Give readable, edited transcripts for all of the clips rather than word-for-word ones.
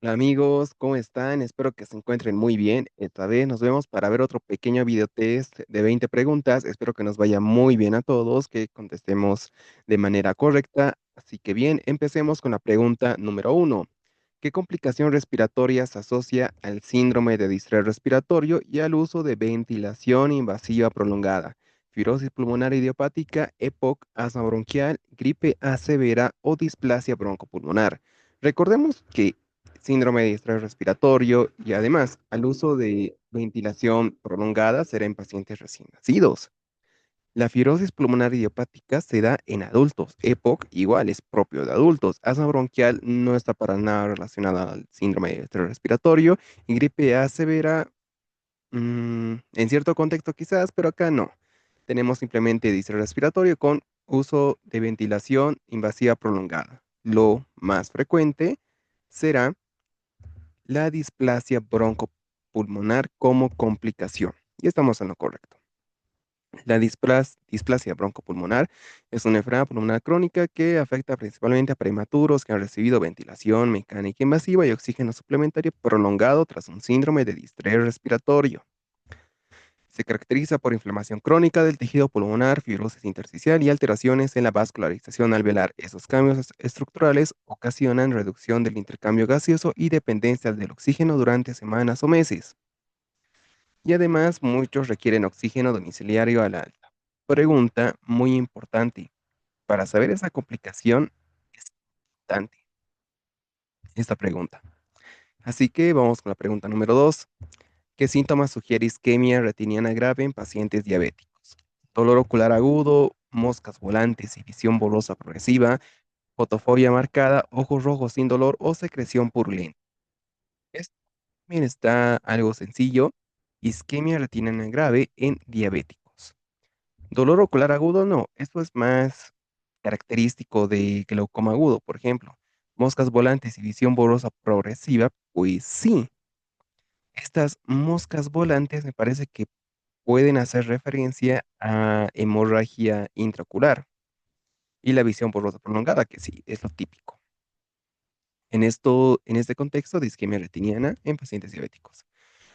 Hola amigos, ¿cómo están? Espero que se encuentren muy bien. Esta vez nos vemos para ver otro pequeño video test de 20 preguntas. Espero que nos vaya muy bien a todos, que contestemos de manera correcta. Así que bien, empecemos con la pregunta número uno. ¿Qué complicación respiratoria se asocia al síndrome de distrés respiratorio y al uso de ventilación invasiva prolongada? Fibrosis pulmonar idiopática, EPOC, asma bronquial, gripe A severa o displasia broncopulmonar. Recordemos que síndrome de distrés respiratorio y además al uso de ventilación prolongada será en pacientes recién nacidos. La fibrosis pulmonar idiopática se da en adultos. EPOC igual es propio de adultos. Asma bronquial no está para nada relacionada al síndrome de distrés respiratorio y gripe A severa, en cierto contexto quizás, pero acá no. Tenemos simplemente distrés respiratorio con uso de ventilación invasiva prolongada. Lo más frecuente será la displasia broncopulmonar como complicación. Y estamos en lo correcto. La displasia broncopulmonar es una enfermedad pulmonar crónica que afecta principalmente a prematuros que han recibido ventilación mecánica invasiva y oxígeno suplementario prolongado tras un síndrome de distrés respiratorio. Se caracteriza por inflamación crónica del tejido pulmonar, fibrosis intersticial y alteraciones en la vascularización alveolar. Esos cambios estructurales ocasionan reducción del intercambio gaseoso y dependencia del oxígeno durante semanas o meses. Y además, muchos requieren oxígeno domiciliario a la alta. Pregunta muy importante. Para saber esa complicación es importante esta pregunta. Así que vamos con la pregunta número 2. ¿Qué síntomas sugiere isquemia retiniana grave en pacientes diabéticos? Dolor ocular agudo, moscas volantes y visión borrosa progresiva, fotofobia marcada, ojos rojos sin dolor o secreción purulenta. Esto también está algo sencillo. Isquemia retiniana grave en diabéticos. Dolor ocular agudo, no. Esto es más característico de glaucoma agudo, por ejemplo. Moscas volantes y visión borrosa progresiva, pues sí. Estas moscas volantes me parece que pueden hacer referencia a hemorragia intraocular y la visión borrosa prolongada, que sí, es lo típico. En este contexto de isquemia retiniana en pacientes diabéticos.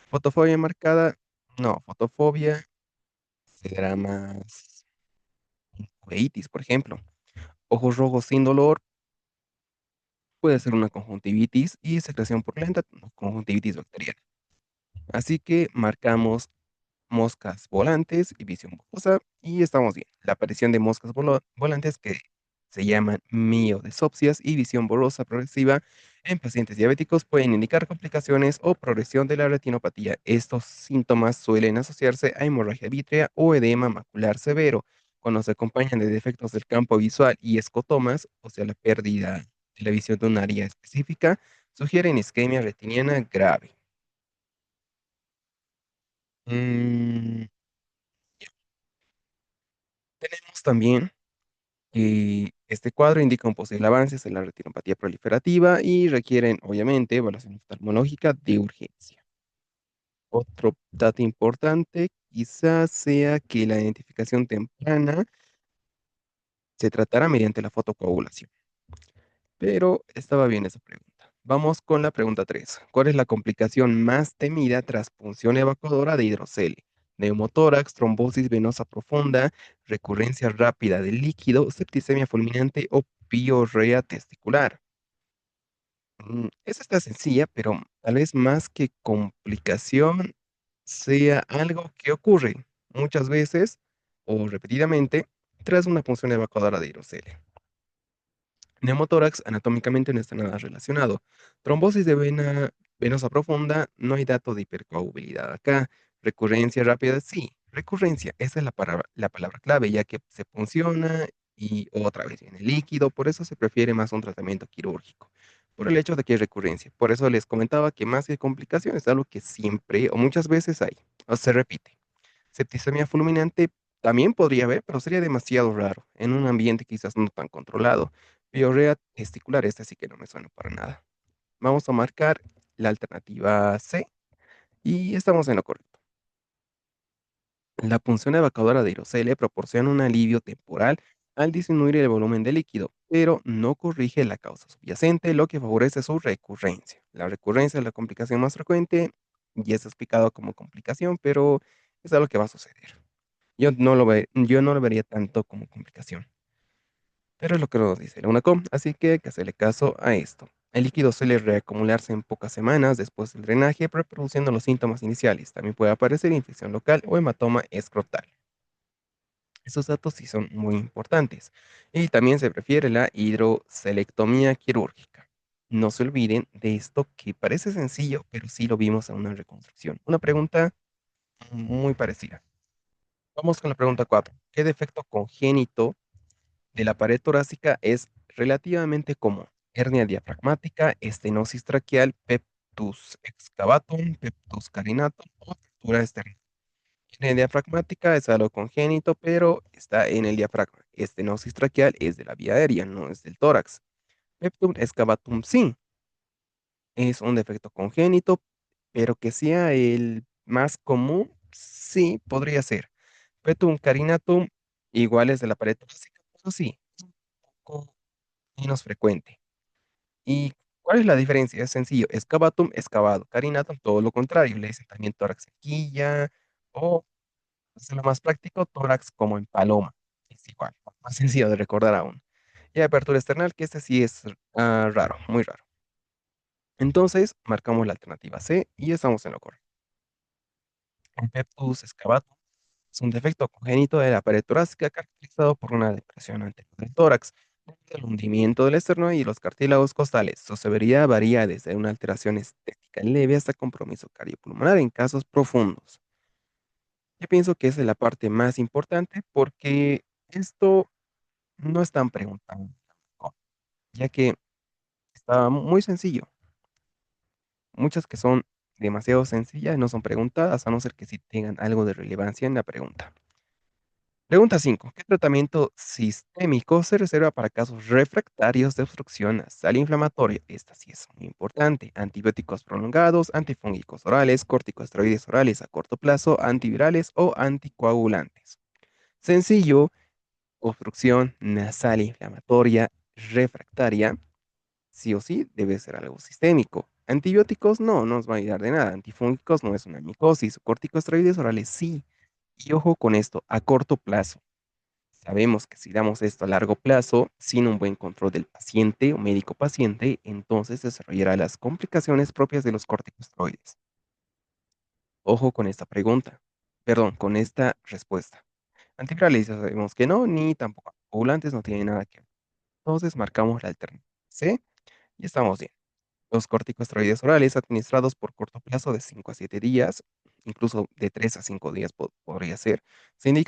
Fotofobia marcada, no, fotofobia será más uveitis, por ejemplo. Ojos rojos sin dolor, puede ser una conjuntivitis y secreción purulenta, no, conjuntivitis bacteriana. Así que marcamos moscas volantes y visión borrosa y estamos bien. La aparición de moscas volantes que se llaman miodesopsias y visión borrosa progresiva en pacientes diabéticos pueden indicar complicaciones o progresión de la retinopatía. Estos síntomas suelen asociarse a hemorragia vítrea o edema macular severo. Cuando se acompañan de defectos del campo visual y escotomas, o sea, la pérdida de la visión de un área específica, sugieren isquemia retiniana grave. Mm, Tenemos también este cuadro indica un posible avance en la retinopatía proliferativa y requieren, obviamente, evaluación oftalmológica de urgencia. Otro dato importante quizás sea que la identificación temprana se tratará mediante la fotocoagulación, pero estaba bien esa pregunta. Vamos con la pregunta 3. ¿Cuál es la complicación más temida tras punción evacuadora de hidrocele? Neumotórax, trombosis venosa profunda, recurrencia rápida del líquido, septicemia fulminante o piorrea testicular. Esa está sencilla, pero tal vez más que complicación sea algo que ocurre muchas veces o repetidamente tras una punción evacuadora de hidrocele. Neumotórax anatómicamente no está nada relacionado. Trombosis de vena venosa profunda, no hay dato de hipercoagulabilidad acá. Recurrencia rápida, sí, recurrencia, esa es la palabra clave, ya que se punciona y otra vez viene líquido, por eso se prefiere más un tratamiento quirúrgico, por el hecho de que hay recurrencia. Por eso les comentaba que más que complicaciones, es algo que siempre o muchas veces hay, o se repite. Septicemia fulminante también podría haber, pero sería demasiado raro, en un ambiente quizás no tan controlado. Piorrea testicular, esta sí que no me suena para nada. Vamos a marcar la alternativa C y estamos en lo correcto. La punción evacuadora de hidrocele proporciona un alivio temporal al disminuir el volumen de líquido. pero no corrige la causa subyacente, lo que favorece su recurrencia. La recurrencia es la complicación más frecuente y es explicado como complicación, pero es algo que va a suceder. Yo no lo vería tanto como complicación, pero es lo que nos dice la UNACOM, así que hay que hacerle caso a esto. El líquido suele reacumularse en pocas semanas después del drenaje, reproduciendo los síntomas iniciales. También puede aparecer infección local o hematoma escrotal. Esos datos sí son muy importantes. Y también se prefiere la hidrocelectomía quirúrgica. No se olviden de esto que parece sencillo, pero sí lo vimos en una reconstrucción. Una pregunta muy parecida. Vamos con la pregunta 4. ¿Qué defecto congénito de la pared torácica es relativamente común? Hernia diafragmática, estenosis traqueal, peptus excavatum, peptus carinatum o fractura externa. Hernia diafragmática es algo congénito, pero está en el diafragma. Estenosis traqueal es de la vía aérea, no es del tórax. Peptum excavatum sí, es un defecto congénito, pero que sea el más común, sí, podría ser. Peptum carinatum igual es de la pared torácica, pero sí, es un poco menos frecuente. ¿Y cuál es la diferencia? Es sencillo, excavatum, excavado, carinatum, todo lo contrario, le dicen también tórax sequilla o hacerlo más práctico, tórax como en paloma. Es igual, más sencillo de recordar aún. Y apertura external, que este sí es raro, muy raro. Entonces, marcamos la alternativa C y estamos en lo correcto. El peptus excavatum es un defecto congénito de la pared torácica caracterizado por una depresión anterior del tórax, el hundimiento del esternón y los cartílagos costales. Su severidad varía desde una alteración estética leve hasta compromiso cardiopulmonar en casos profundos. Yo pienso que esa es la parte más importante porque esto no están preguntando, ¿no? Ya que está muy sencillo. Muchas que son demasiado sencillas no son preguntadas, a no ser que sí tengan algo de relevancia en la pregunta. Pregunta 5. ¿Qué tratamiento sistémico se reserva para casos refractarios de obstrucción nasal inflamatoria? Esta sí es muy importante. Antibióticos prolongados, antifúngicos orales, corticosteroides orales a corto plazo, antivirales o anticoagulantes. Sencillo, obstrucción nasal inflamatoria refractaria, sí o sí debe ser algo sistémico. Antibióticos no nos va a ayudar de nada. Antifúngicos no es una micosis. Corticosteroides orales sí. Y ojo con esto, a corto plazo. Sabemos que si damos esto a largo plazo, sin un buen control del paciente o médico paciente, entonces desarrollará las complicaciones propias de los corticosteroides. Ojo con esta pregunta, perdón, con esta respuesta. Antivirales ya sabemos que no, ni tampoco coagulantes no tienen nada que ver. Entonces marcamos la alternativa C y estamos bien. Los corticosteroides orales administrados por corto plazo de 5 a 7 días, incluso de 3 a 5 días podría ser, de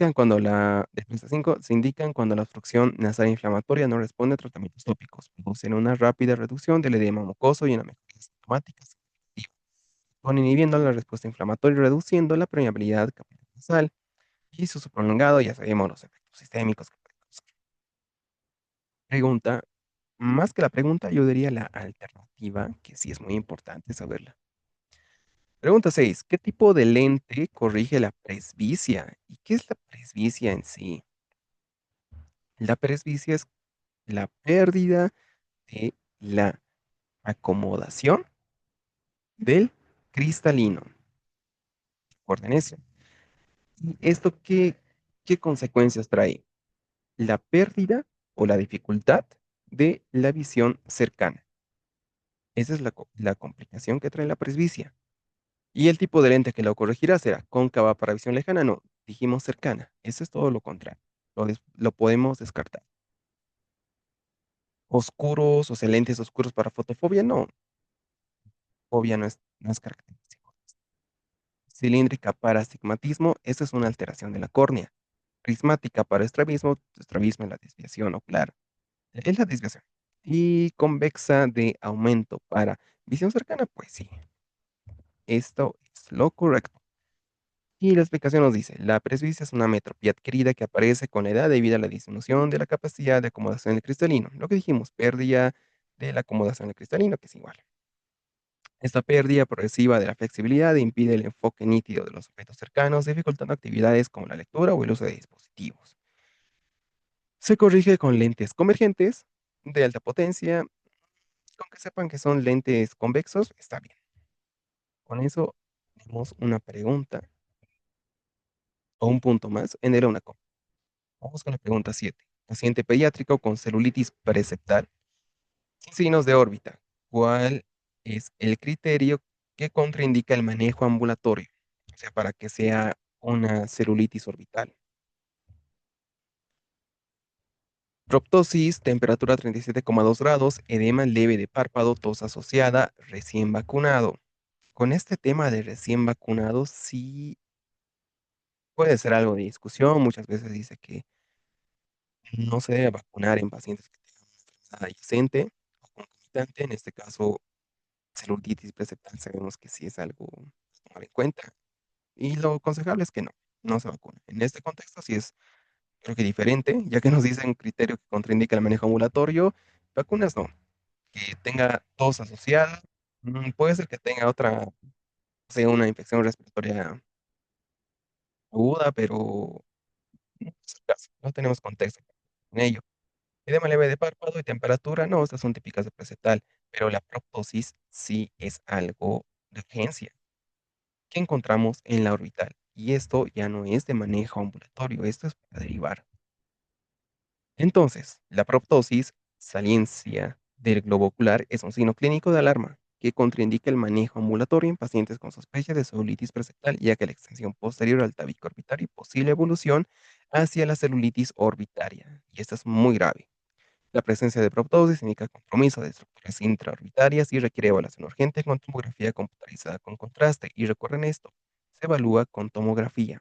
3 a 5, se indican cuando la obstrucción nasal inflamatoria no responde a tratamientos tópicos, producen una rápida reducción del edema mucoso y una mejoría sintomática significativa, van inhibiendo la respuesta inflamatoria y reduciendo la permeabilidad capilar nasal y su uso prolongado, ya sabemos los efectos sistémicos que puede causar. Pregunta, más que la pregunta, yo diría la alternativa, que sí es muy importante saberla. Pregunta 6. ¿Qué tipo de lente corrige la presbicia? ¿Y qué es la presbicia en sí? La presbicia es la pérdida de la acomodación del cristalino. Recuerden eso. ¿Y esto qué consecuencias trae? La pérdida o la dificultad de la visión cercana. Esa es la complicación que trae la presbicia. Y el tipo de lente que lo corregirá será cóncava para visión lejana, no, dijimos cercana. Eso es todo lo contrario. Lo podemos descartar. Oscuros, o sea, lentes oscuros para fotofobia, no. Fobia no es característico. Cilíndrica para astigmatismo, esa es una alteración de la córnea. Prismática para estrabismo, estrabismo es la desviación ocular. Es la desviación. Y convexa de aumento para visión cercana, pues sí, esto es lo correcto. Y la explicación nos dice, la presbicia es una metropía adquirida que aparece con la edad debido a la disminución de la capacidad de acomodación del cristalino. Lo que dijimos, pérdida de la acomodación del cristalino, que es igual. Esta pérdida progresiva de la flexibilidad impide el enfoque nítido de los objetos cercanos, dificultando actividades como la lectura o el uso de dispositivos. Se corrige con lentes convergentes, de alta potencia, con que sepan que son lentes convexos, está bien. Con eso tenemos una pregunta o un punto más en el una. Vamos con la pregunta 7. Paciente pediátrico con celulitis preseptal sin signos de órbita. ¿Cuál es el criterio que contraindica el manejo ambulatorio? O sea, para que sea una celulitis orbital. Proptosis, temperatura 37,2 grados, edema leve de párpado, tos asociada, recién vacunado. Con este tema de recién vacunado, sí puede ser algo de discusión. Muchas veces dice que no se debe vacunar en pacientes que tengan una enfermedad adyacente o concomitante. En este caso, celulitis preseptal sabemos que sí es algo a tomar en cuenta. Y lo aconsejable es que no se vacune. En este contexto sí es, creo que diferente, ya que nos dice un criterio que contraindica el manejo ambulatorio. Vacunas no. Que tenga tos asociada, puede ser que tenga otra, o sea, una infección respiratoria aguda, pero no es el caso. No tenemos contexto en ello. Edema leve de párpado y temperatura, no, estas son típicas de presetal, pero la proptosis sí es algo de urgencia que encontramos en la orbital. Y esto ya no es de manejo ambulatorio, esto es para derivar. Entonces, la proptosis, saliencia del globo ocular, es un signo clínico de alarma que contraindica el manejo ambulatorio en pacientes con sospecha de celulitis preseptal, ya que la extensión posterior al tabique orbitario y posible evolución hacia la celulitis orbitaria. Y esto es muy grave. La presencia de proptosis indica compromiso de estructuras intraorbitarias y requiere evaluación urgente con tomografía computarizada con contraste. Y recuerden esto, se evalúa con tomografía.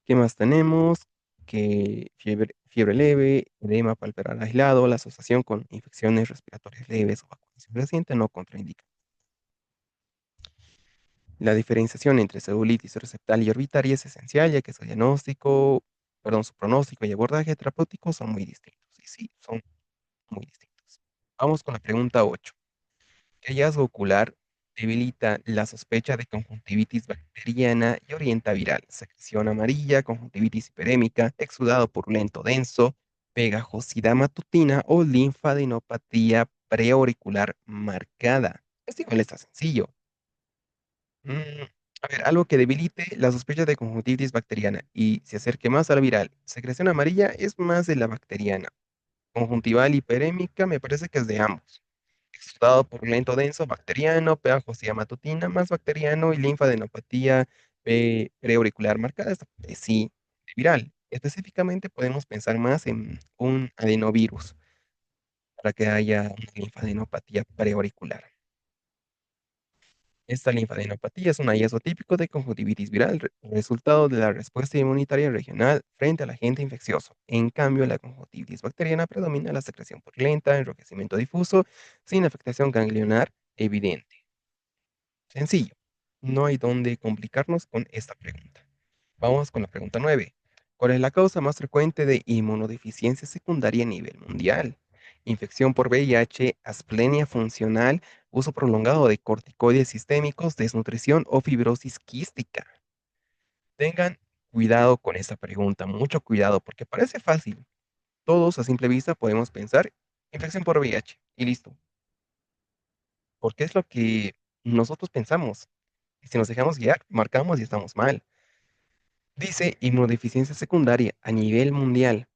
¿Qué más tenemos? Que fiebre leve, edema palpebral aislado, la asociación con infecciones respiratorias leves o vacunación reciente no contraindica. La diferenciación entre celulitis receptal y orbitaria es esencial, ya que su pronóstico y abordaje terapéutico son muy distintos. Y sí, son muy distintos. Vamos con la pregunta 8. ¿Qué hallazgo ocular debilita la sospecha de conjuntivitis bacteriana y orienta viral? Secreción amarilla, conjuntivitis hiperémica, exudado purulento denso, pegajosidad matutina o linfadenopatía preauricular marcada. Este igual está sencillo. Mm, a ver, algo que debilite la sospecha de conjuntivitis bacteriana y se acerque más a la viral. Secreción amarilla es más de la bacteriana. Conjuntival hiperémica me parece que es de ambos. Exudado purulento denso, bacteriano, pegajosidad matutina, más bacteriano y linfadenopatía preauricular marcada, sí, viral. Específicamente podemos pensar más en un adenovirus para que haya una linfadenopatía preauricular. Esta linfadenopatía es un hallazgo típico de conjuntivitis viral, resultado de la respuesta inmunitaria regional frente al agente infeccioso. En cambio, la conjuntivitis bacteriana predomina la secreción purulenta, enrojecimiento difuso, sin afectación ganglionar evidente. Sencillo, no hay dónde complicarnos con esta pregunta. Vamos con la pregunta 9. ¿Cuál es la causa más frecuente de inmunodeficiencia secundaria a nivel mundial? Infección por VIH, asplenia funcional, uso prolongado de corticoides sistémicos, desnutrición o fibrosis quística. Tengan cuidado con esta pregunta, mucho cuidado, porque parece fácil. Todos a simple vista podemos pensar infección por VIH y listo, porque es lo que nosotros pensamos. Y si nos dejamos guiar, marcamos y estamos mal. Dice inmunodeficiencia secundaria a nivel mundial.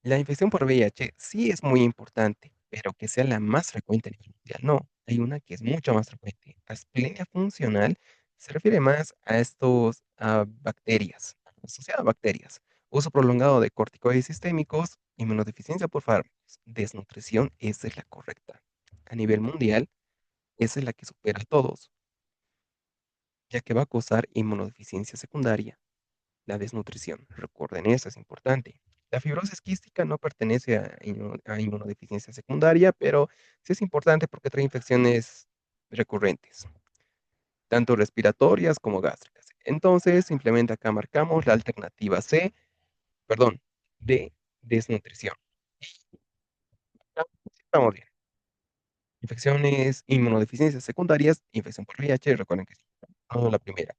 La infección por VIH sí es muy importante, pero que sea la más frecuente a nivel mundial, no. Hay una que es mucho más frecuente. Asplenia funcional se refiere más a bacterias, asociada a bacterias. Uso prolongado de corticoides sistémicos, inmunodeficiencia por fármacos, desnutrición, esa es la correcta. A nivel mundial, esa es la que supera a todos, ya que va a causar inmunodeficiencia secundaria. La desnutrición, recuerden eso, es importante. La fibrosis quística no pertenece a inmunodeficiencia secundaria, pero sí es importante porque trae infecciones recurrentes, tanto respiratorias como gástricas. Entonces, simplemente acá marcamos la alternativa C, perdón, de desnutrición. Estamos bien. Infecciones, inmunodeficiencias secundarias, infección por VIH, recuerden que sí. Vamos a la primera.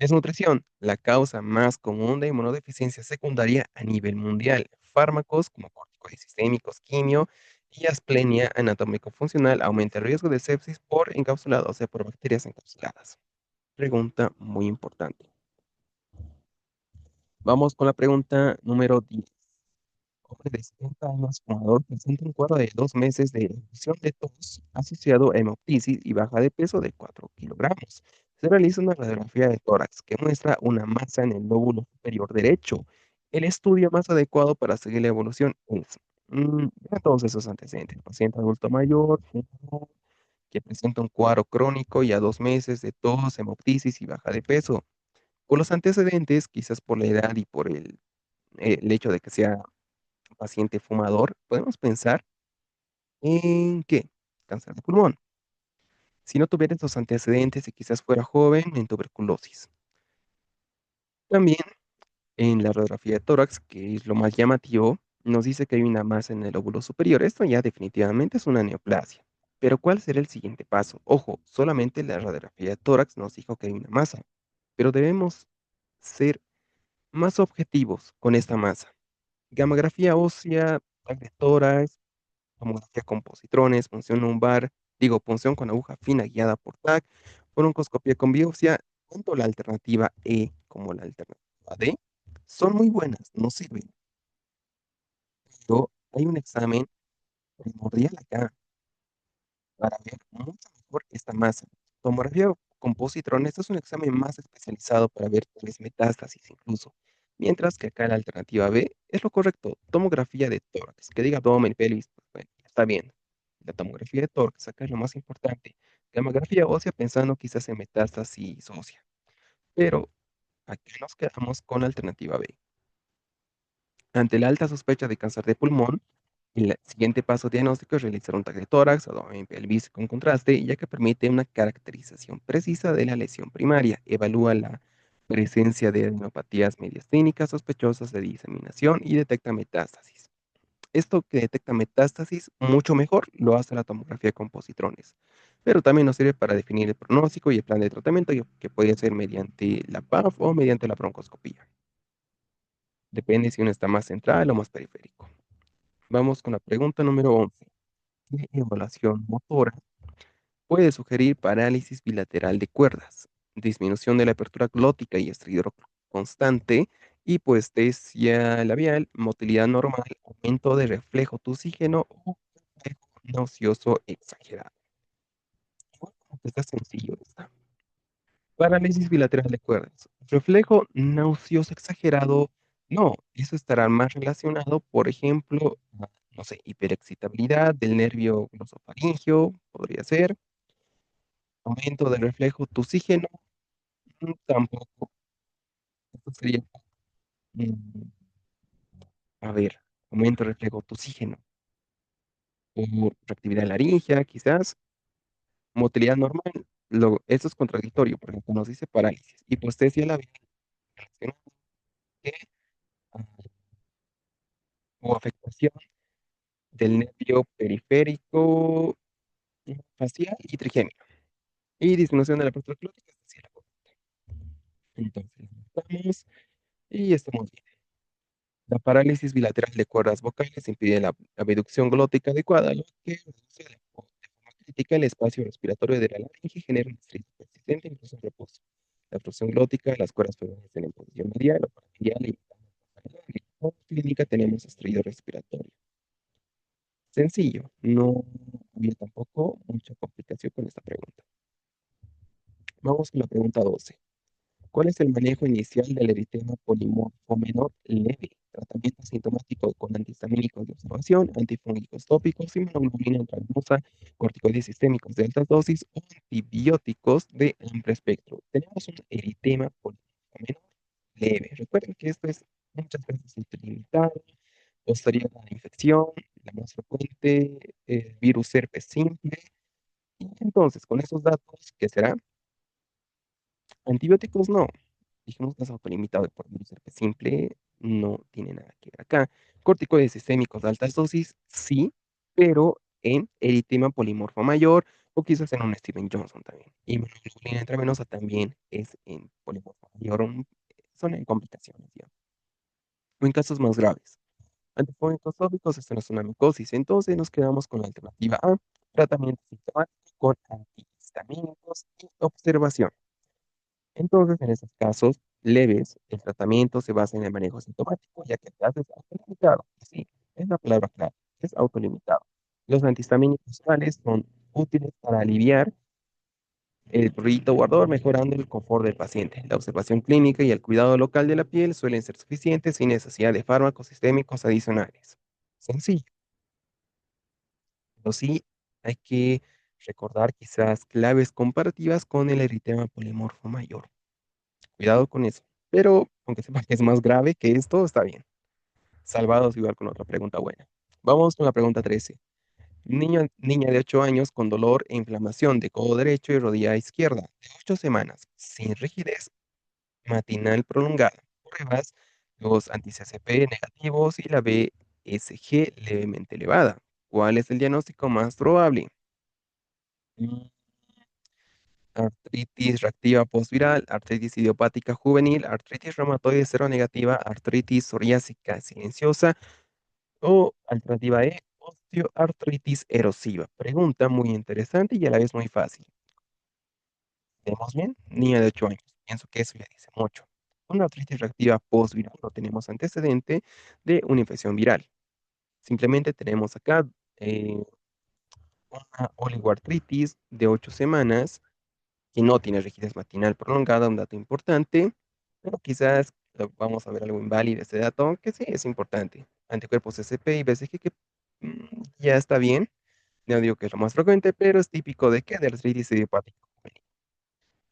Desnutrición, la causa más común de inmunodeficiencia secundaria a nivel mundial. Fármacos como corticoides sistémicos, quimio y asplenia anatómico-funcional aumenta el riesgo de sepsis por encapsulado, o sea, por bacterias encapsuladas. Pregunta muy importante. Vamos con la pregunta número 10. Hombre de 70 años, fumador, presenta un cuadro de 2 meses de erupción de tos asociado a hemoptisis y baja de peso de 4 kilogramos. Se realiza una radiografía de tórax que muestra una masa en el lóbulo superior derecho. El estudio más adecuado para seguir la evolución es vea todos esos antecedentes. Paciente adulto mayor, fumador, que presenta un cuadro crónico y a 2 meses de tos, hemoptisis y baja de peso. Por los antecedentes, quizás por la edad y por el hecho de que sea paciente fumador, podemos pensar en ¿qué? Cáncer de pulmón. Si no tuviera estos antecedentes y quizás fuera joven, en tuberculosis. También en la radiografía de tórax, que es lo más llamativo, nos dice que hay una masa en el lóbulo superior. Esto ya definitivamente es una neoplasia. Pero ¿cuál será el siguiente paso? Ojo, solamente la radiografía de tórax nos dijo que hay una masa, pero debemos ser más objetivos con esta masa. Gamografía ósea, TAC de tórax, tomografía con positrones, punción lumbar, digo, punción con aguja fina guiada por TAC, broncoscopía con biopsia, tanto la alternativa E como la alternativa D son muy buenas, no sirven, pero hay un examen primordial acá para ver mucho mejor esta masa. Tomografía con positrones es un examen más especializado para ver tales metástasis incluso, mientras que acá la alternativa B es lo correcto, tomografía de tórax, que diga abdomen, pelvis, pues bueno, está bien. La tomografía de tórax acá es lo más importante. Gamografía ósea pensando quizás en metástasis ósea, pero aquí nos quedamos con la alternativa B. Ante la alta sospecha de cáncer de pulmón, el siguiente paso diagnóstico es realizar un TAC de tórax, abdomen, pelvis con contraste, ya que permite una caracterización precisa de la lesión primaria. Evalúa la presencia de adenopatías mediastínicas sospechosas de diseminación y detecta metástasis. Esto que detecta metástasis mucho mejor lo hace la tomografía con positrones, pero también nos sirve para definir el pronóstico y el plan de tratamiento que puede ser mediante la PAF o mediante la broncoscopía. Depende si uno está más central o más periférico. Vamos con la pregunta número 11. ¿Qué evaluación motora puede sugerir parálisis bilateral de cuerdas, disminución de la apertura glótica y estridor constante, hipoestesia labial, motilidad normal, aumento de reflejo tusígeno o reflejo nauseoso exagerado? Igual como que está sencillo esta. Parálisis bilateral de cuerdas. Reflejo nauseoso exagerado, no, eso estará más relacionado, por ejemplo, a, no sé, hiperexcitabilidad del nervio glosofaringeo, podría ser, aumento del reflejo tusígeno, tampoco, esto sería, mm, a ver, aumento del reflejo tusígeno, por reactividad laringea, quizás, motilidad normal, esto es contradictorio, porque nos dice parálisis, hipoestesia labial, relacionado que, ah, o afectación del nervio periférico, facial y trigémino. Y disminución de la apertura glótica, es decir, la boca. Entonces, estamos y estamos bien. La parálisis bilateral de cuerdas vocales impide la abducción glótica adecuada, lo que reduce de forma crítica el espacio respiratorio de la laringe y genera un estrés persistente incluso en reposo. La obstrucción glótica, las cuerdas permanecen en posición medial o paramedial y en clínica tenemos estrés respiratorio. Sencillo, no había tampoco mucha complicación con esta pregunta. Vamos con la pregunta 12. ¿Cuál es el manejo inicial del eritema polimorfo menor leve? Tratamiento sintomático con antihistamínicos de observación, antifúngicos tópicos, inmunoglobulina intravenosa, corticoides sistémicos de alta dosis o antibióticos de amplio espectro. Tenemos un eritema polimorfo menor leve. Recuerden que esto es muchas veces limitado, posterior a la infección, la más frecuente, virus herpes simple. Y entonces, con esos datos, ¿qué será? Antibióticos no. Dijimos que es autolimitado por virus herpes simple, no tiene nada que ver acá. Corticoides sistémicos de altas dosis, sí, pero en eritema polimorfo mayor o quizás en un Steven Johnson también. Y inmunoglobulina intravenosa también es en polimorfo mayor, son en complicaciones, digamos, o en casos más graves. Antifúngicos tópicos, esto no es una micosis. Entonces nos quedamos con la alternativa A, tratamiento sintomático con antihistamínicos y observación. Entonces, en esos casos leves, el tratamiento se basa en el manejo sintomático, ya que te haces autolimitado. Sí, es la palabra clave, es autolimitado. Los antihistamínicos orales son útiles para aliviar el prurito o ardor, mejorando el confort del paciente. La observación clínica y el cuidado local de la piel suelen ser suficientes sin necesidad de fármacos sistémicos adicionales. Sencillo, pero sí hay que recordar quizás claves comparativas con el eritema polimorfo mayor. Cuidado con eso. Pero aunque sepa que es más grave que esto, está bien. Salvados igual con otra pregunta buena. Vamos con la pregunta 13. Niña de 8 años con dolor e inflamación de codo derecho y rodilla izquierda de 8 semanas, sin rigidez matinal prolongada. Pruebas los anti-CCP negativos y la BSG levemente elevada. ¿Cuál es el diagnóstico más probable? Mm, Artritis reactiva postviral, artritis idiopática juvenil, artritis reumatoide seronegativa, artritis psoriásica silenciosa o alternativa E, osteoartritis erosiva. Pregunta muy interesante y a la vez muy fácil. ¿Vemos bien? Niña de 8 años. Pienso que eso ya dice mucho. Una artritis reactiva postviral. No tenemos antecedente de una infección viral. Simplemente tenemos acá eh, una oligoartritis de 8 semanas que no tiene rigidez matinal prolongada, un dato importante, pero quizás vamos a ver algo inválido este dato, que sí es importante. Anticuerpos SP y BCG que ya está bien, no digo que es lo más frecuente, pero es típico de que de artritis idiopática juvenil.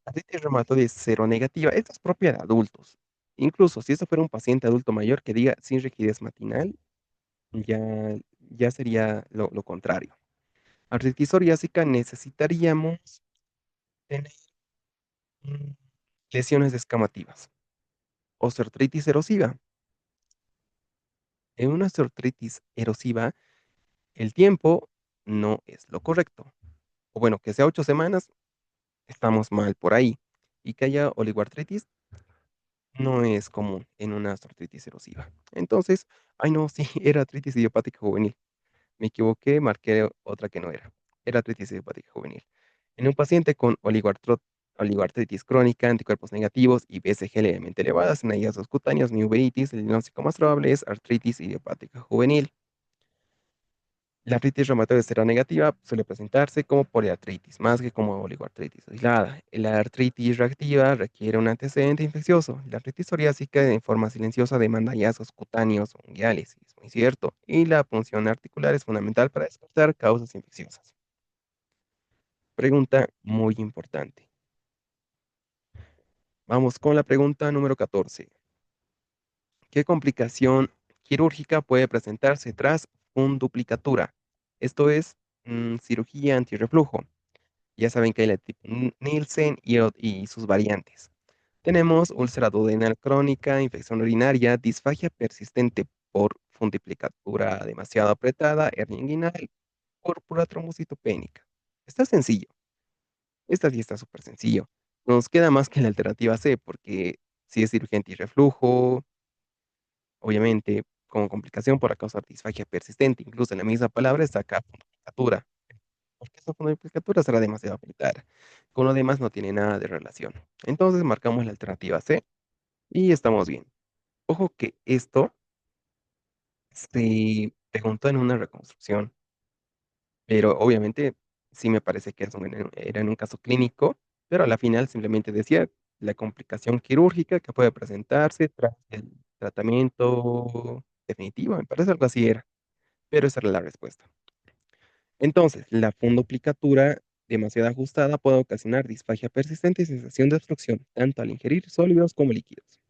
Artritis reumatoide seronegativa, esto es propia de adultos. Incluso si esto fuera un paciente adulto mayor que diga sin rigidez matinal, ya, ya sería lo contrario. Artritis psoriásica necesitaríamos tener mm, lesiones descamativas. Osteoartritis erosiva. En una osteoartritis erosiva, el tiempo no es lo correcto. O bueno, que sea 8 semanas, estamos mal por ahí. Y que haya oligoartritis no es común en una osteoartritis erosiva. Entonces, ay no, sí, era artritis idiopática juvenil. Me equivoqué, marqué otra que no era. Era artritis idiopática juvenil. En un paciente con oligoartritis crónica, anticuerpos negativos y BCG levemente elevadas en hallazgos cutáneos ni uveitis, el diagnóstico más probable es artritis idiopática juvenil. La artritis reumatoide seronegativa suele presentarse como poliartritis, más que como oligoartritis aislada. La artritis reactiva requiere un antecedente infeccioso. La artritis psoriásica en forma silenciosa demanda hallazgos cutáneos o unguiales, y es muy cierto. Y la punción articular es fundamental para descartar causas infecciosas. Pregunta muy importante. Vamos con la pregunta número 14. ¿Qué complicación quirúrgica puede presentarse tras funduplicatura? Esto es cirugía antirreflujo. Ya saben que hay la tipo Nielsen y sus variantes. Tenemos úlcera duodenal crónica, infección urinaria, disfagia persistente por funduplicatura demasiado apretada, hernia inguinal, púrpura trombocitopénica. Está sencillo. Esta sí está súper sencillo. Nos queda más que la alternativa C, porque si es cirugía antirreflujo, obviamente, como complicación por causar disfagia persistente, incluso en la misma palabra está acá funduplicatura. Porque esa funduplicatura será demasiado apretada. Con lo demás no tiene nada de relación. Entonces marcamos la alternativa C y estamos bien. Ojo que esto se preguntó en una reconstrucción, pero obviamente sí me parece que era en un caso clínico, pero a la final simplemente decía la complicación quirúrgica que puede presentarse tras el tratamiento definitivo, me parece algo así era, pero esa era la respuesta. Entonces, la fundoplicatura demasiado ajustada puede ocasionar disfagia persistente y sensación de obstrucción, tanto al ingerir sólidos como líquidos.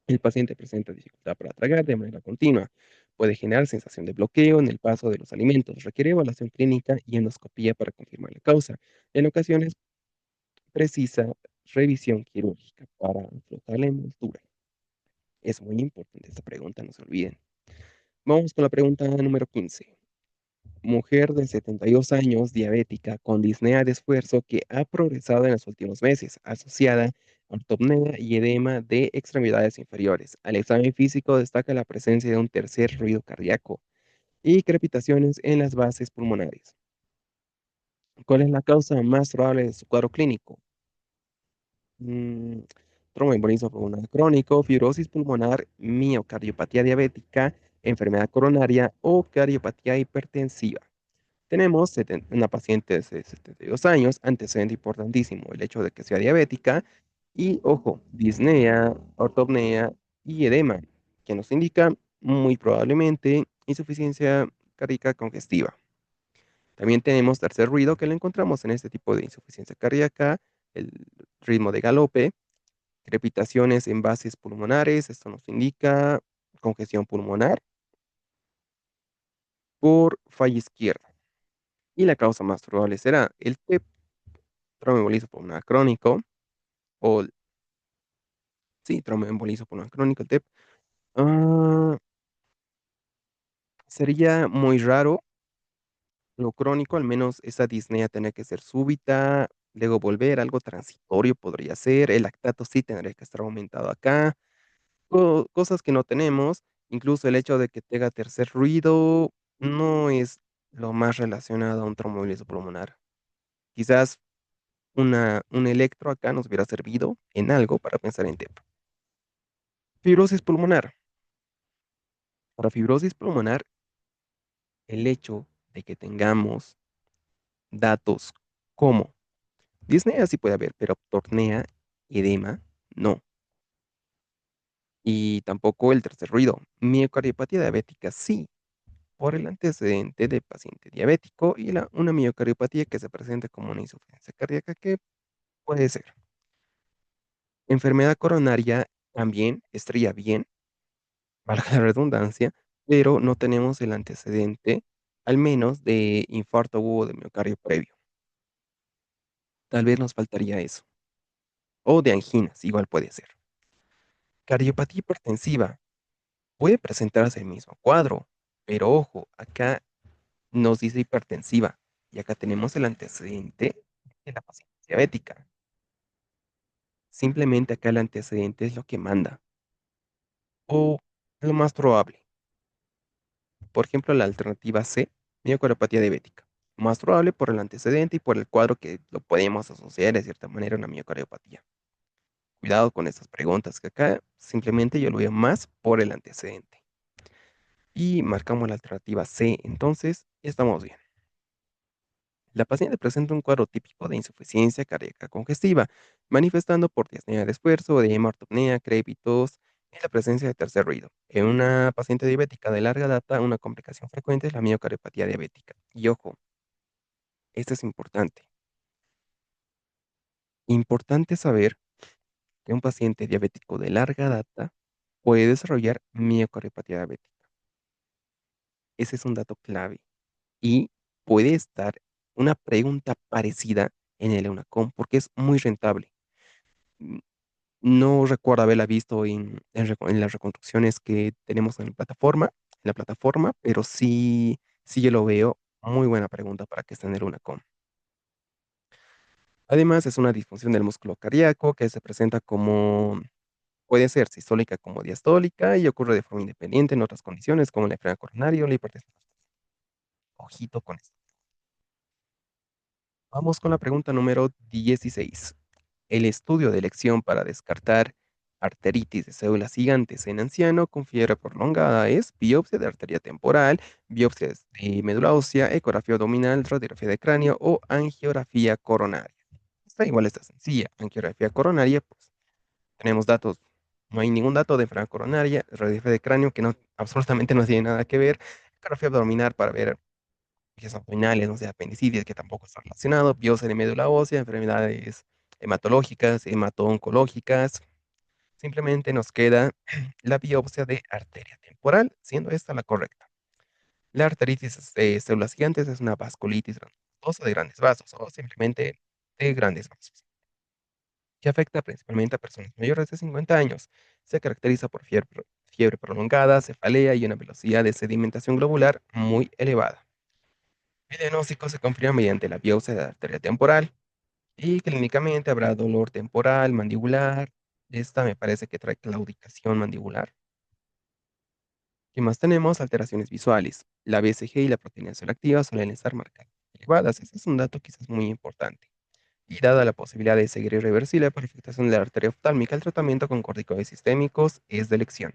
El paciente presenta dificultad para tragar de manera continua. Puede generar sensación de bloqueo en el paso de los alimentos. Requiere evaluación clínica y endoscopía para confirmar la causa. En ocasiones precisa revisión quirúrgica para aflojar la envoltura. Es muy importante esta pregunta, no se olviden. Vamos con la pregunta número 15. Mujer de 72 años, diabética, con disnea de esfuerzo que ha progresado en los últimos meses, asociada ortopnea y edema de extremidades inferiores. Al examen físico destaca la presencia de un tercer ruido cardíaco y crepitaciones en las bases pulmonares. ¿Cuál es la causa más probable de su cuadro clínico? Mm, Tromboembolismo pulmonar crónico, fibrosis pulmonar, miocardiopatía diabética, enfermedad coronaria o cardiopatía hipertensiva. Tenemos una paciente de 72 años, antecedente importantísimo, el hecho de que sea diabética y, ojo, disnea, ortopnea y edema, que nos indica muy probablemente insuficiencia cardíaca congestiva. También tenemos tercer ruido que lo encontramos en este tipo de insuficiencia cardíaca, el ritmo de galope, crepitaciones en bases pulmonares, esto nos indica congestión pulmonar por falla izquierda. Y la causa más probable será el TEP, tromboembolismo pulmonar crónico, o sí, tromboembolismo pulmonar crónico, el TEP. Ah, Sería muy raro lo crónico, al menos esa disnea tendría que ser súbita, luego volver, algo transitorio podría ser, el lactato sí tendría que estar aumentado acá. Cosas que no tenemos, incluso el hecho de que tenga tercer ruido no es lo más relacionado a un tromboembolismo pulmonar. Quizás un electro acá nos hubiera servido en algo para pensar en TEP. Fibrosis pulmonar. Para fibrosis pulmonar, el hecho de que tengamos datos como disnea sí puede haber, pero tornea, edema, no. Y tampoco el tercer ruido. Miocardiopatía diabética sí, por el antecedente de paciente diabético y una miocardiopatía que se presenta como una insuficiencia cardíaca que puede ser. Enfermedad coronaria también estaría bien, valga la redundancia, pero no tenemos el antecedente, al menos de infarto agudo de miocardio previo. Tal vez nos faltaría eso. O de anginas, igual puede ser. Cardiopatía hipertensiva puede presentarse el mismo cuadro, pero ojo, acá nos dice hipertensiva y acá tenemos el antecedente de la paciente diabética. Simplemente acá el antecedente es lo que manda. O lo más probable, por ejemplo, la alternativa C, miocardiopatía diabética. Más probable por el antecedente y por el cuadro que lo podemos asociar de cierta manera a una miocardiopatía. Cuidado con estas preguntas, que acá simplemente yo lo veo más por el antecedente. Y marcamos la alternativa C, entonces estamos bien. La paciente presenta un cuadro típico de insuficiencia cardíaca congestiva, manifestando por disnea de esfuerzo, edema, ortopnea, crépitos y la presencia de tercer ruido. En una paciente diabética de larga data, una complicación frecuente es la miocardiopatía diabética. Y ojo, esto es importante. Importante saber que un paciente diabético de larga data puede desarrollar miocardiopatía diabética. Ese es un dato clave. Y puede estar una pregunta parecida en el EUNACOM porque es muy rentable. Mm, No recuerdo haberla visto en las reconstrucciones que tenemos en la plataforma, pero sí yo lo veo. Muy buena pregunta para que esté en el EUNACOM. Además, es una disfunción del músculo cardíaco que se presenta como puede ser sistólica como diastólica y ocurre de forma independiente en otras condiciones como la enfermedad coronaria o la hipertensión. Ojito con esto. Vamos con la pregunta número 16. El estudio de elección para descartar arteritis de células gigantes en anciano con fiebre prolongada es biopsia de arteria temporal, biopsia de médula ósea, ecografía abdominal, radiografía de cráneo o angiografía coronaria. Esta igual está sencilla. Angiografía coronaria, pues tenemos datos, no hay ningún dato de enfermedad coronaria, radiografía de cráneo que no, absolutamente no tiene nada que ver, ecografía abdominal para ver hemorragias abdominales, no sé, apendicitis, que tampoco está relacionado, biopsia de médula ósea, enfermedades hematológicas, hemato-oncológicas. Simplemente nos queda la biopsia de arteria temporal, siendo esta la correcta. La arteritis de células gigantes es una vasculitis granulosa de grandes vasos o simplemente de grandes vasos, que afecta principalmente a personas mayores de 50 años. Se caracteriza por fiebre prolongada, cefalea y una velocidad de sedimentación globular muy elevada. El diagnóstico se confirma mediante la biopsia de arteria temporal, Y clínicamente habrá dolor temporal, mandibular. Esta me parece que trae claudicación mandibular. ¿Qué más tenemos? Alteraciones visuales. La BCG y la proteína selectiva suelen estar marcadas elevadas. Ese es un dato quizás muy importante. Y dada la posibilidad de seguir irreversible por afectación de la arteria oftálmica, el tratamiento con corticoides sistémicos es de elección.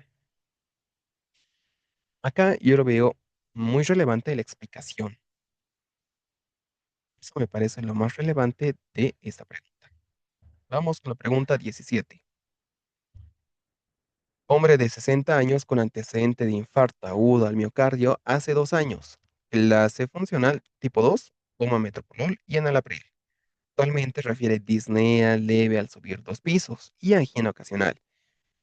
Acá yo lo veo muy relevante la explicación. Eso me parece lo más relevante de esta pregunta. Vamos con la pregunta 17. Hombre de 60 años con antecedente de infarto agudo al miocardio hace 2 años. Clase funcional tipo 2, toma metoprolol y enalapril. Actualmente refiere disnea leve al subir 2 pisos y angina ocasional.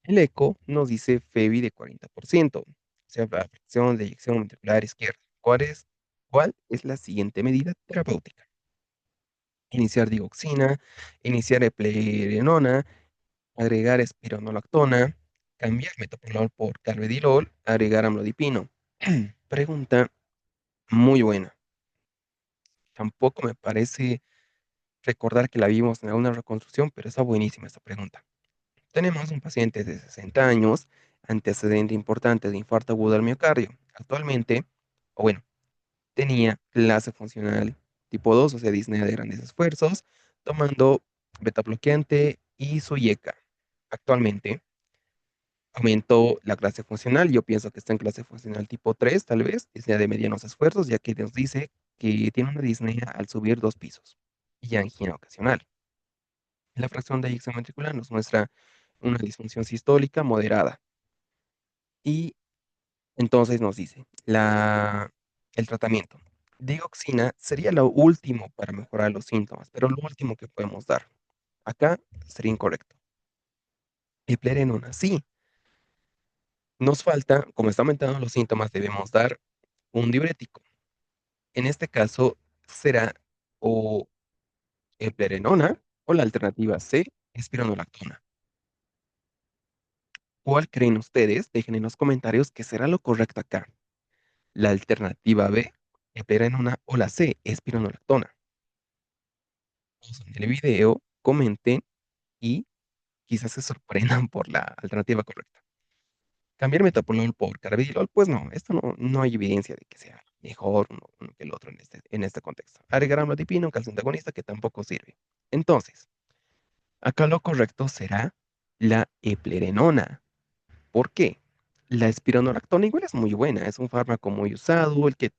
El eco nos dice FEBI de 40%, o sea, la fracción de eyección ventricular izquierda. ¿Cuál es la siguiente medida terapéutica? Iniciar digoxina, iniciar eplerenona, agregar espironolactona, cambiar metoprolol por carvedilol, agregar amlodipino. Pregunta muy buena. Tampoco me parece recordar que la vimos en alguna reconstrucción, pero está buenísima esta pregunta. Tenemos un paciente de 60 años, antecedente importante de infarto agudo al miocardio. Actualmente, o bueno, tenía clase funcional tipo 2, o sea, disnea de grandes esfuerzos, tomando beta bloqueante y Suyeca. Actualmente aumentó la clase funcional, yo pienso que está en clase funcional tipo 3, tal vez, disnea de medianos esfuerzos, ya que nos dice que tiene una disnea al subir 2 pisos y angina ocasional. La fracción de eyección ventricular nos muestra una disfunción sistólica moderada. Y entonces nos dice, el tratamiento. Digoxina sería lo último para mejorar los síntomas, pero lo último que podemos dar. Acá sería incorrecto. Eplerenona, sí. Nos falta, como está aumentando los síntomas, debemos dar un diurético. En este caso será o eplerenona o la alternativa C, espironolactona. ¿Cuál creen ustedes? Dejen en los comentarios qué será lo correcto acá. La alternativa B, eplerenona o la C, espironolactona. En el video, comenten y quizás se sorprendan por la alternativa correcta. Cambiar metoprolol por carvedilol, pues no, esto no hay evidencia de que sea mejor uno que el otro en este contexto. Agregar amlodipino, un calcio antagonista que tampoco sirve. Entonces, acá lo correcto será la eplerenona. ¿Por qué? La espironolactona igual es muy buena, es un fármaco muy usado, el que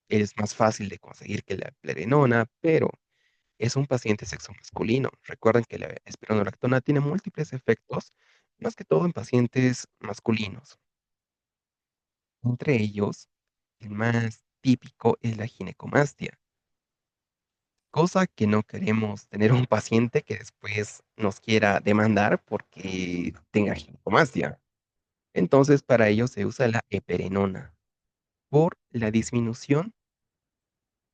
es más fácil de conseguir que la eplerenona, pero es un paciente sexo masculino. Recuerden que la espironolactona tiene múltiples efectos, más que todo en pacientes masculinos. Entre ellos, el más típico es la ginecomastia, cosa que no queremos tener un paciente que después nos quiera demandar porque tenga ginecomastia. Entonces, para ello se usa la heperenona por la disminución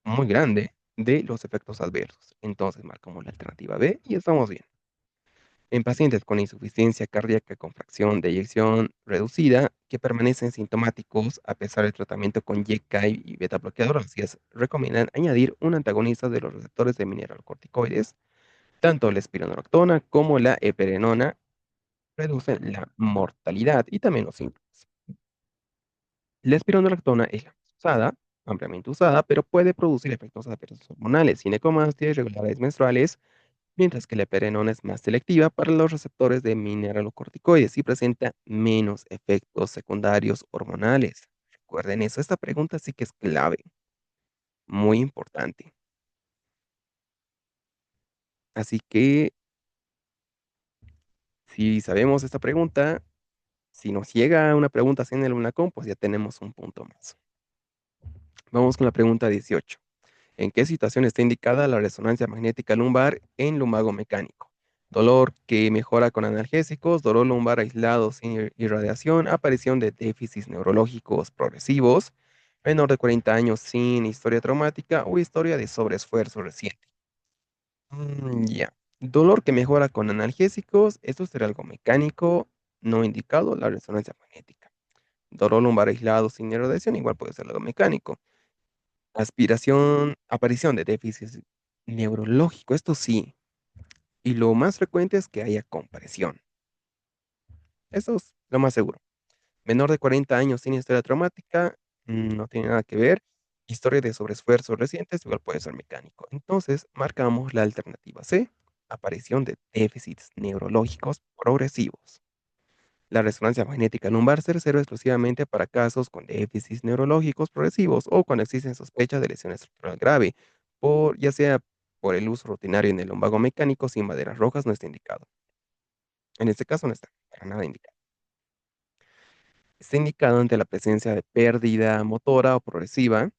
muy grande de los efectos adversos. Entonces, marcamos la alternativa B y estamos bien. En pacientes con insuficiencia cardíaca con fracción de eyección reducida que permanecen sintomáticos a pesar del tratamiento con YK y beta bloqueadores, recomiendan añadir un antagonista de los receptores de mineralocorticoides. Tanto la espironolactona como la heperenona reducen la mortalidad y también los síntomas. La espironolactona es la más usada, ampliamente usada, pero puede producir efectos adversos hormonales, ginecomastia, irregularidades menstruales, mientras que la eprenona es más selectiva para los receptores de mineralocorticoides y presenta menos efectos secundarios hormonales. Recuerden eso, esta pregunta sí que es clave, muy importante. Así que si sabemos esta pregunta, si nos llega una pregunta así en el UNACOM, pues ya tenemos un punto más. Vamos con la pregunta 18. ¿En qué situación está indicada la resonancia magnética lumbar en lumbago mecánico? Dolor que mejora con analgésicos, dolor lumbar aislado sin irradiación, aparición de déficits neurológicos progresivos, menor de 40 años sin historia traumática o historia de sobreesfuerzo reciente. Ya. Dolor que mejora con analgésicos, esto será algo mecánico, no indicado la resonancia magnética. Dolor lumbar aislado sin irradiación, igual puede ser algo mecánico. Aparición de déficit neurológico, esto sí. Y lo más frecuente es que haya compresión. Eso es lo más seguro. Menor de 40 años sin historia traumática, no tiene nada que ver. Historia de sobreesfuerzos recientes, igual puede ser mecánico. Entonces, marcamos la alternativa C, aparición de déficits neurológicos progresivos. La resonancia magnética lumbar se reserva exclusivamente para casos con déficits neurológicos progresivos o cuando existen sospechas de lesión estructural grave, ya sea por el uso rutinario en el lumbago mecánico sin banderas rojas, no está indicado. En este caso no está para nada indicado. Está indicado ante la presencia de pérdida motora o progresiva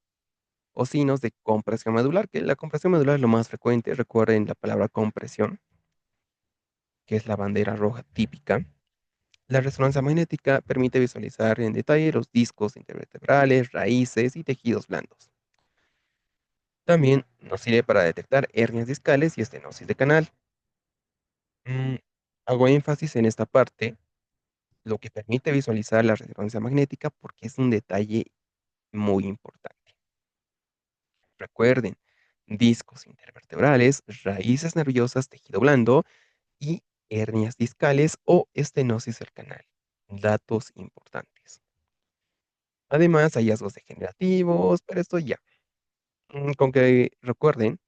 o signos de compresión medular, que la compresión medular es lo más frecuente. Recuerden la palabra compresión, que es la bandera roja típica. La resonancia magnética permite visualizar en detalle los discos intervertebrales, raíces y tejidos blandos. También nos sirve para detectar hernias discales y estenosis de canal. Mm, Hago énfasis en esta parte, lo que permite visualizar la resonancia magnética porque es un detalle muy importante. Recuerden, discos intervertebrales, raíces nerviosas, tejido blando y hernias discales o estenosis del canal. Datos importantes. Además, hallazgos degenerativos, pero esto ya. Con que recuerden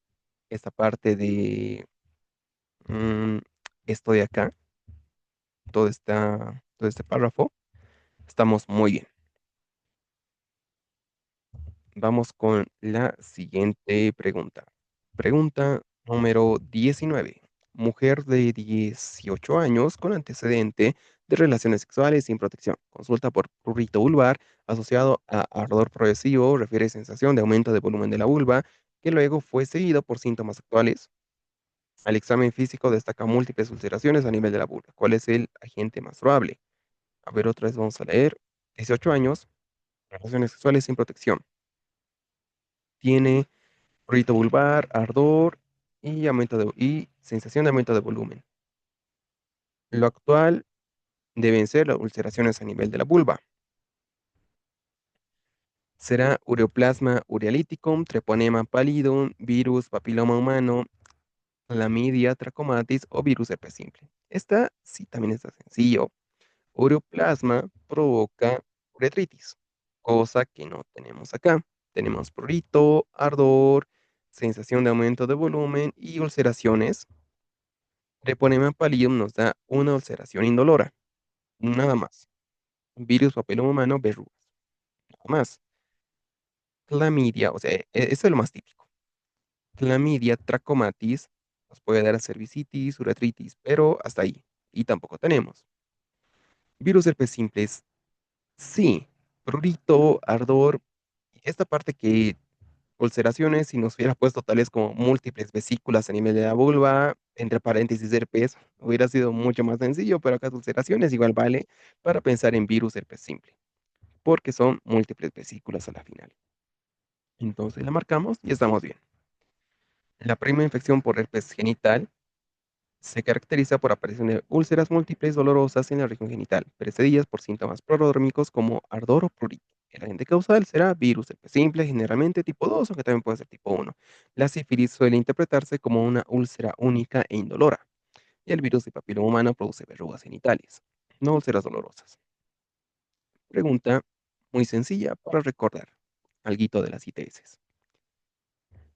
esta parte de mm, esto de acá, todo este párrafo, estamos muy bien. Vamos con la siguiente pregunta. Pregunta número 19. Mujer de 18 años con antecedente de relaciones sexuales sin protección. Consulta por prurito vulvar asociado a ardor progresivo, refiere sensación de aumento de volumen de la vulva, que luego fue seguido por síntomas actuales. Al examen físico destaca múltiples ulceraciones a nivel de la vulva. ¿Cuál es el agente más probable? A ver, otra vez vamos a leer. 18 años, relaciones sexuales sin protección. Tiene prurito vulvar, ardor y sensación de aumento de volumen. Lo actual deben ser las ulceraciones a nivel de la vulva. Será ureoplasma urealyticum, treponema pallidum, virus papiloma humano, clamidia trachomatis o virus herpes simple. Esta sí también está sencillo. Ureoplasma provoca uretritis, cosa que no tenemos acá. Tenemos prurito, ardor, sensación de aumento de volumen y ulceraciones. Treponema pallidum nos da una ulceración indolora, nada más. Virus papiloma humano, verrugas, nada más. Clamidia, o sea, eso es lo más típico. Clamidia trachomatis nos puede dar cervicitis, uretritis, pero hasta ahí. Y tampoco tenemos. Virus herpes simples, sí. Prurito, ardor, esta parte que ulceraciones, si nos hubiera puesto tales como múltiples vesículas a nivel de la vulva, entre paréntesis herpes, hubiera sido mucho más sencillo, pero acá ulceraciones igual vale para pensar en virus herpes simple, porque son múltiples vesículas a la final. Entonces la marcamos y estamos bien. La primera infección por herpes genital se caracteriza por aparición de úlceras múltiples dolorosas en la región genital, precedidas por síntomas prodrómicos como ardor o prurito. El agente causal será virus herpes simple, generalmente tipo 2, aunque también puede ser tipo 1. La sífilis suele interpretarse como una úlcera única e indolora, y el virus de papiloma humano produce verrugas genitales, no úlceras dolorosas. Pregunta muy sencilla para recordar alguito de las ITS.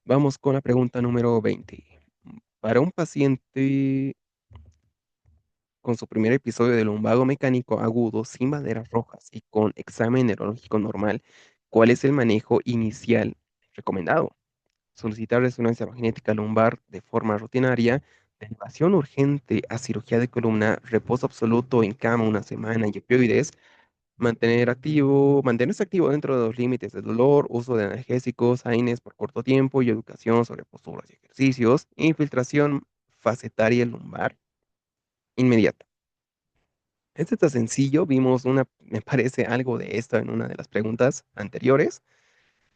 Vamos con la pregunta número 20. Para un paciente con su primer episodio de lumbago mecánico agudo sin banderas rojas y con examen neurológico normal, ¿cuál es el manejo inicial recomendado? Solicitar resonancia magnética lumbar de forma rutinaria, derivación urgente a cirugía de columna, reposo absoluto en cama una semana y opioides, mantenerse activo dentro de los límites del dolor, uso de analgésicos, AINES por corto tiempo y educación sobre posturas y ejercicios, infiltración facetaria lumbar inmediata. Este está sencillo, vimos me parece algo de esto en una de las preguntas anteriores.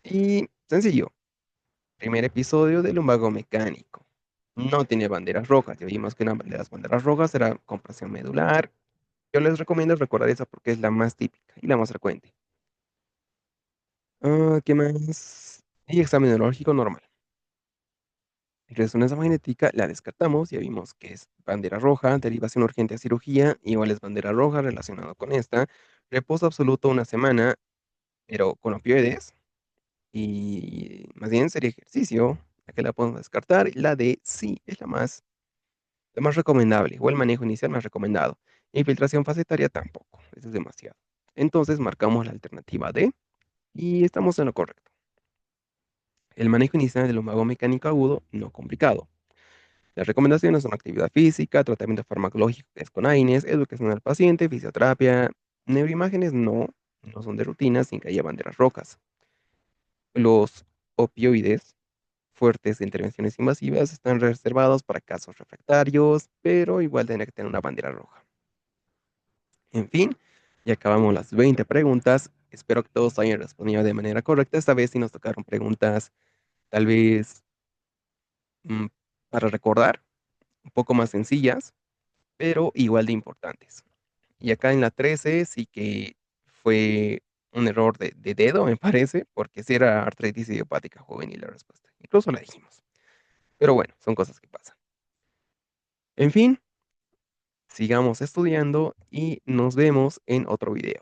Y sencillo, primer episodio del lumbago mecánico. No tiene banderas rojas, ya vimos que una de las banderas rojas era compresión medular. Yo les recomiendo recordar esa porque es la más típica y la más frecuente. ¿Qué más? Y examen neurológico normal. Resonancia magnética la descartamos, ya vimos que es bandera roja, derivación urgente a cirugía, igual es bandera roja relacionado con esta. Reposo absoluto una semana, pero con opioides. Y más bien sería ejercicio, la que la podemos descartar. La de sí es la más recomendable, o el manejo inicial más recomendado. Infiltración facetaria tampoco, eso es demasiado. Entonces marcamos la alternativa D y estamos en lo correcto. El manejo inicial del lumbago mecánico agudo no complicado. Las recomendaciones son actividad física, tratamiento farmacológico que es con AINES, educación al paciente, fisioterapia, neuroimágenes no son de rutina sin que haya banderas rojas. Los opioides fuertes de intervenciones invasivas están reservados para casos refractarios, pero igual tiene que tener una bandera roja. En fin, ya acabamos las 20 preguntas. Espero que todos hayan respondido de manera correcta. Esta vez sí nos tocaron preguntas tal vez mm, para recordar, un poco más sencillas, pero igual de importantes. Y acá en la 13 sí que fue un error de dedo, me parece, porque sí era artritis idiopática juvenil la respuesta. Incluso la dijimos. Pero bueno, son cosas que pasan. En fin, sigamos estudiando y nos vemos en otro video.